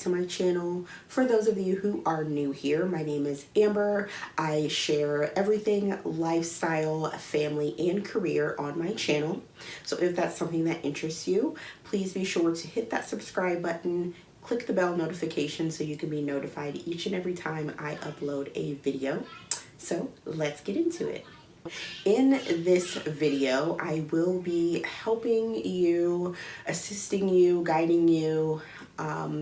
to my channel. For those of you who are new here, my name is Amber. I share everything lifestyle, family, and career on my channel. So if that's something that interests you, please be sure to hit that subscribe button, click the bell notification so you can be notified each and every time I upload a video. So let's get into it. In this video, I will be helping you, assisting you, guiding you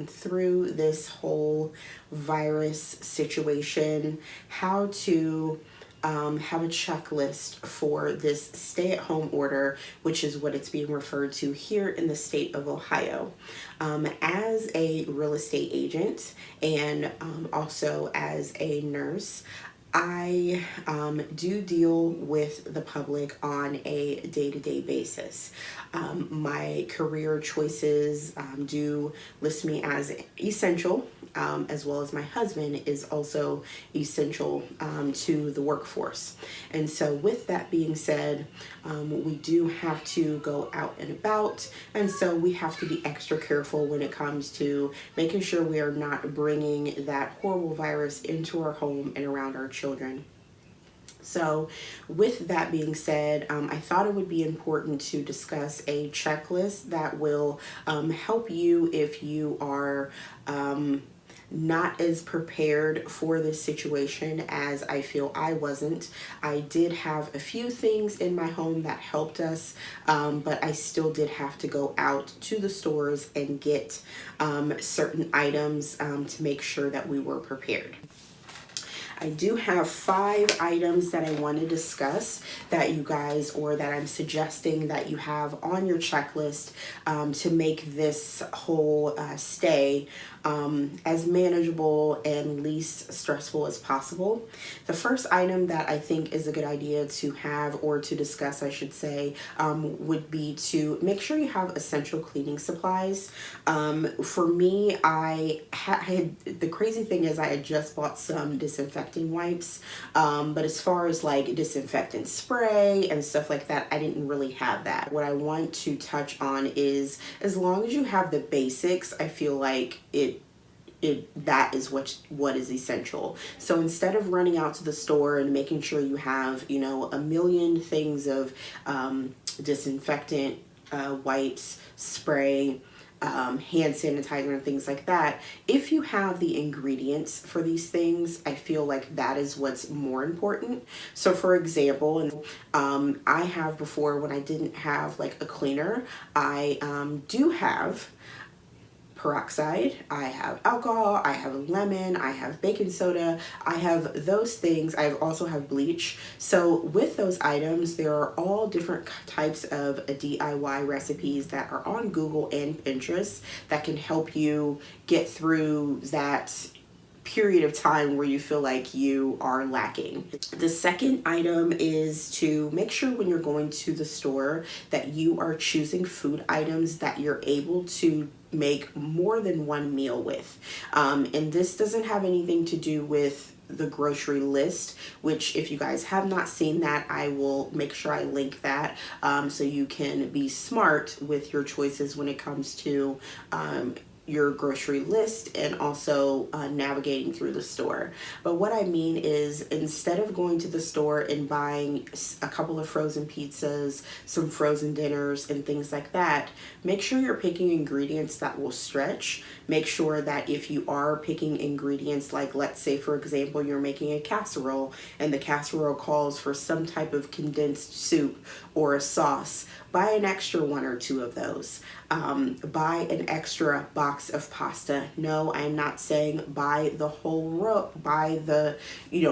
through this whole virus situation, how to have a checklist for this stay-at-home order, which is what it's being referred to here in the state of Ohio. As a real estate agent and also as a nurse, I do deal with the public on a day-to-day basis. My career choices do list me as essential, as well as my husband is also essential to the workforce. And so with that being said, we do have to go out and about, and so we have to be extra careful when it comes to making sure we are not bringing that horrible virus into our home and around our children. So with that being said, I thought it would be important to discuss a checklist that will help you if you are not as prepared for this situation as I feel I wasn't. I did have a few things in my home that helped us, but I still did have to go out to the stores and get certain items to make sure that we were prepared. I do have 5 items that I want to discuss that you guys, or that I'm suggesting that you have on your checklist to make this whole stay as manageable and least stressful as possible. The first item that I think is a good idea to have, or to discuss I should say, would be to make sure you have essential cleaning supplies. For me, I had the crazy thing is I had just bought some disinfecting wipes, but as far as like disinfectant spray and stuff like that, I didn't really have that. What I want to touch on is, as long as you have the basics, I feel like that is what is essential. So instead of running out to the store and making sure you have, you know, a million things of disinfectant wipes, spray, hand sanitizer and things like that, if you have the ingredients for these things, I feel like that is what's more important. So for example, I have before, when I didn't have like a cleaner, I do have peroxide, I have alcohol, I have lemon, I have baking soda, I have those things. I also have bleach. So with those items, there are all different types of DIY recipes that are on Google and Pinterest that can help you get through that period of time where you feel like you are lacking. The second item is to make sure when you're going to the store that you are choosing food items that you're able to make more than one meal with. And this doesn't have anything to do with the grocery list, which if you guys have not seen that, I will make sure I link that so you can be smart with your choices when it comes to your grocery list and also navigating through the store. But what I mean is, instead of going to the store and buying a couple of frozen pizzas, some frozen dinners and things like that, make sure you're picking ingredients that will stretch. Make sure that if you are picking ingredients, like let's say for example you're making a casserole and the casserole calls for some type of condensed soup or a sauce, buy an extra 1 or 2 of those. Buy an extra box of pasta. No, I'm not saying buy the whole row, buy the,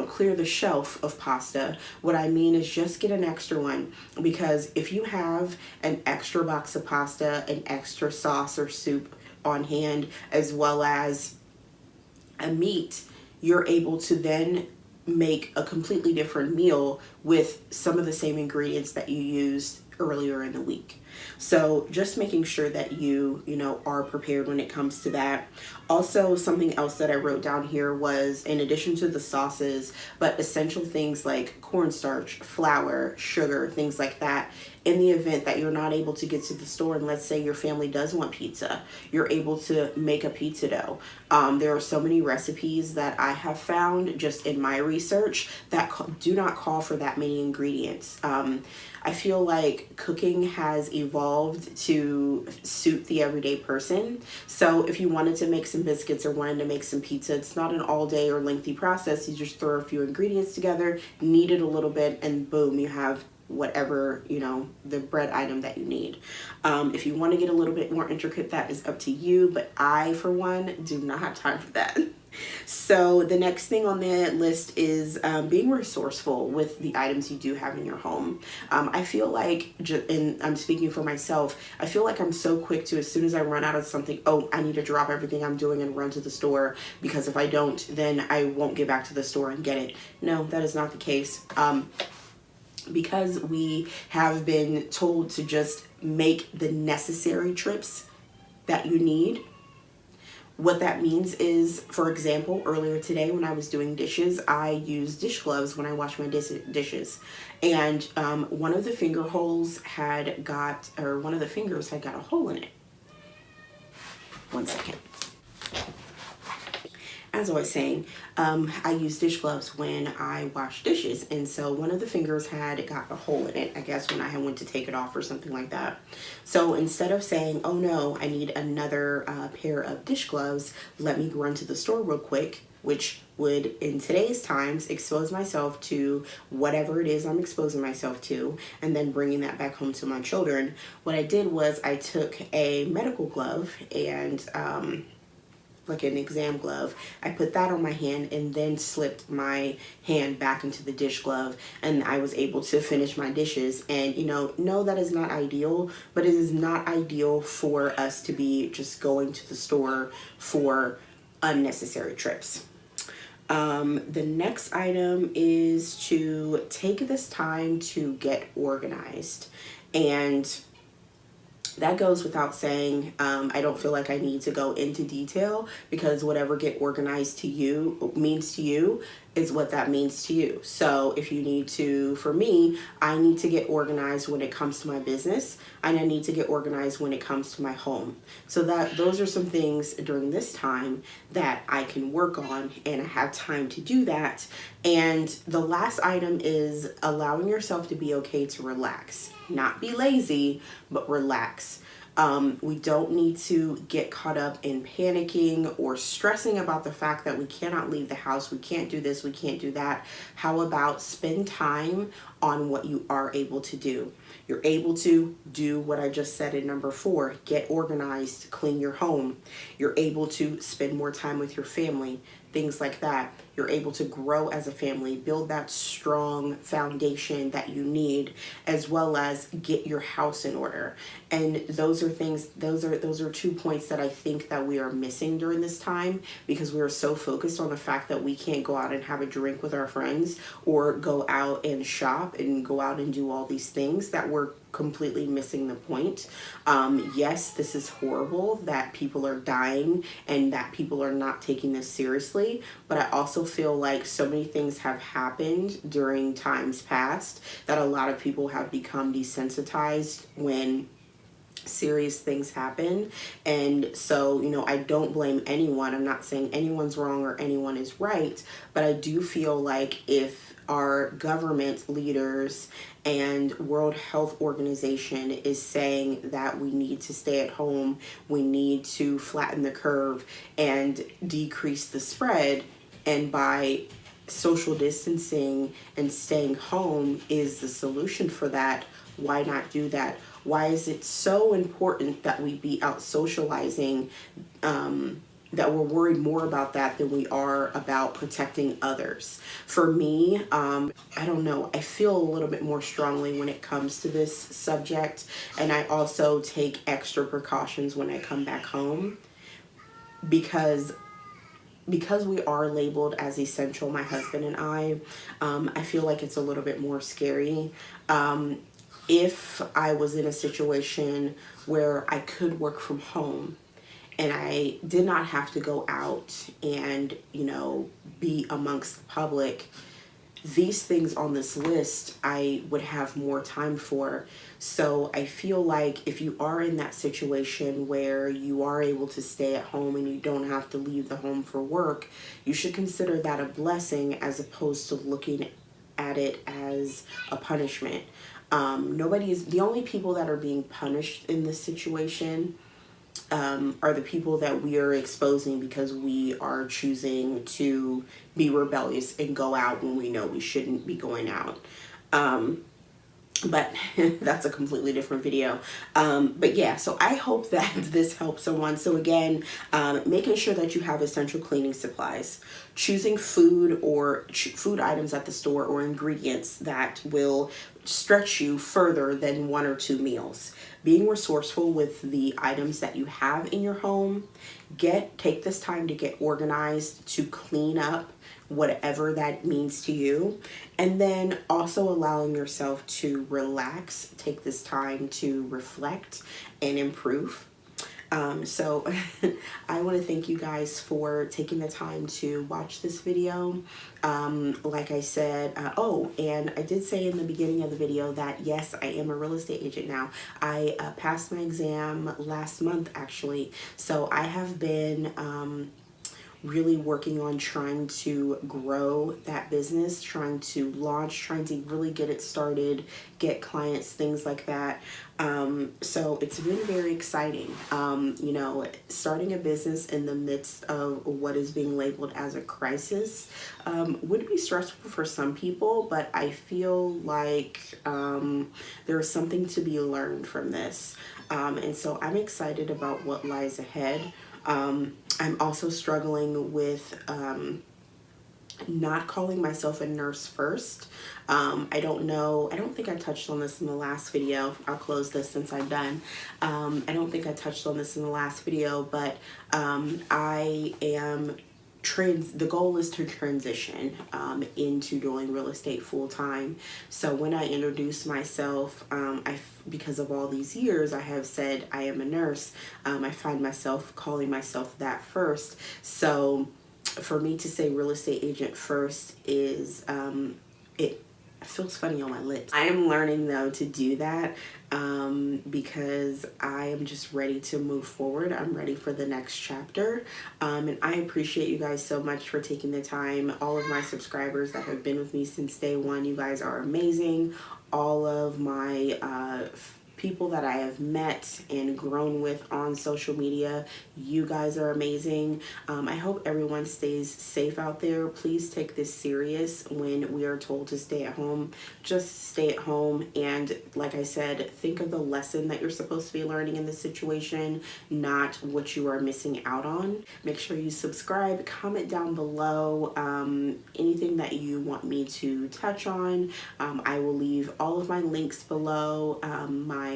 clear the shelf of pasta. What I mean is just get an extra one, because if you have an extra box of pasta, an extra sauce or soup on hand, as well as a meat, you're able to then make a completely different meal with some of the same ingredients that you used earlier in the week. So just making sure that you know, are prepared when it comes to that. Also, something else that I wrote down here was, in addition to the sauces, but essential things like cornstarch, flour, sugar, things like that. In the event that you're not able to get to the store, and let's say your family does want pizza, you're able to make a pizza dough. There are so many recipes that I have found just in my research that do not call for that many ingredients. I feel like cooking has evolved to suit the everyday person. So if you wanted to make some biscuits or wanted to make some pizza, it's not an all day or lengthy process. You just throw a few ingredients together, knead it a little bit, and boom, you have whatever, you know, the bread item that you need. If you want to get a little bit more intricate, that is up to you, but I, for one, do not have time for that. So the next thing on the list is being resourceful with the items you do have in your home. I feel like, and I'm speaking for myself, I feel like I'm so quick to, as soon as I run out of something, oh, I need to drop everything I'm doing and run to the store, because if I don't, then I won't get back to the store and get it. No, that is not the case. Because we have been told to just make the necessary trips that you need. What that means is, for example, earlier today when I was doing dishes, I used dish gloves when I wash my dishes. And one of the fingers had got a hole in it. One second. As I was saying, I use dish gloves when I wash dishes, and so one of the fingers had got a hole in it, I guess when I went to take it off or something like that. So instead of saying, oh no, I need another pair of dish gloves, let me run to the store real quick, which would, in today's times, expose myself to whatever it is I'm exposing myself to, and then bringing that back home to my children. What I did was I took a medical glove and like an exam glove. I put that on my hand and then slipped my hand back into the dish glove, and I was able to finish my dishes. And you know, no, that is not ideal, but it is not ideal for us to be just going to the store for unnecessary trips. The next item is to take this time to get organized. And that goes without saying. I don't feel like I need to go into detail, because whatever get organized to you means to you is what that means to you. So if you need to, for me, I need to get organized when it comes to my business, and I need to get organized when it comes to my home. So that those are some things during this time that I can work on, and I have time to do that. And the last item is allowing yourself to be okay to relax. Not be lazy, but relax. We don't need to get caught up in panicking or stressing about the fact that we cannot leave the house, we can't do this, we can't do that. How about spend time on what you are able to do? You're able to do what I just said in number 4, get organized, clean your home. You're able to spend more time with your family, things like that. You're able to grow as a family, build that strong foundation that you need, as well as get your house in order. And those are 2 points that I think that we are missing during this time, because we are so focused on the fact that we can't go out and have a drink with our friends, or go out and shop and go out and do all these things, that we're completely missing the point. Yes, this is horrible that people are dying and that people are not taking this seriously, but I also feel like so many things have happened during times past that a lot of people have become desensitized when serious things happen. And so, you know, I don't blame anyone. I'm not saying anyone's wrong or anyone is right, but I do feel like if our government leaders and World Health Organization is saying that we need to stay at home, we need to flatten the curve and decrease the spread, and by social distancing and staying home is the solution for that, why not do that? Why is it so important that we be out socializing, that we're worried more about that than we are about protecting others? For me, I don't know, I feel a little bit more strongly when it comes to this subject, and I also take extra precautions when I come back home, because we are labeled as essential, my husband and I feel like it's a little bit more scary. if I was in a situation where I could work from home and I did not have to go out and, you know, be amongst the public, these things on this list I would have more time for. So I feel like if you are in that situation where you are able to stay at home and you don't have to leave the home for work, you should consider that a blessing as opposed to looking at it as a punishment. The only people that are being punished in this situation are the people that we are exposing because we are choosing to be rebellious and go out when we know we shouldn't be going out. But that's a completely different video. But yeah, so I hope that this helps someone. So again, making sure that you have essential cleaning supplies, choosing food or food items at the store or ingredients that will stretch you further than 1 or 2 meals, being resourceful with the items that you have in your home. Take this time to get organized, to clean up whatever that means to you, and then also allowing yourself to relax. Take this time to reflect and improve. So I want to thank you guys for taking the time to watch this video. Like I said, oh, and I did say in the beginning of the video that yes, I am a real estate agent now. I passed my exam last month, actually. So I have been really working on trying to grow that business, trying to launch, trying to really get it started, get clients, things like that. So it's been very exciting. You know, starting a business in the midst of what is being labeled as a crisis would be stressful for some people, but I feel like there is something to be learned from this. And so I'm excited about what lies ahead. I'm also struggling with not calling myself a nurse first. I don't think I touched on this in the last video. I'll close this since I'm done. I don't think I touched on this in the last video, but the goal is to transition into doing real estate full time. So when I introduce myself, because of all these years I have said I am a nurse, I find myself calling myself that first. So for me to say real estate agent first is, it feels funny on my lips. I am learning though to do that because I am just ready to move forward. I'm ready for the next chapter. And I appreciate you guys so much for taking the time. All of my subscribers that have been with me since day one, you guys are amazing. All of my people that I have met and grown with on social media, you guys are amazing. I hope everyone stays safe out there. Please take this serious when we are told to stay at home. Just stay at home, and like I said, think of the lesson that you're supposed to be learning in this situation, not what you are missing out on. Make sure you subscribe, comment down below anything that you want me to touch on. I will leave all of my links below, my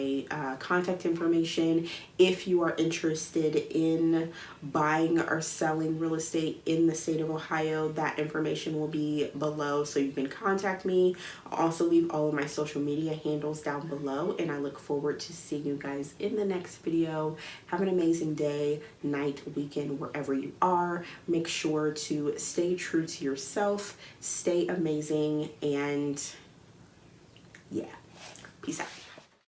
contact information. If you are interested in buying or selling real estate in the state of Ohio, that information will be below, so you can contact me. I'll also leave all of my social media handles down below, and I look forward to seeing you guys in the next video. Have an amazing day, night, weekend, wherever you are. Make sure to stay true to yourself, stay amazing, and yeah, peace out.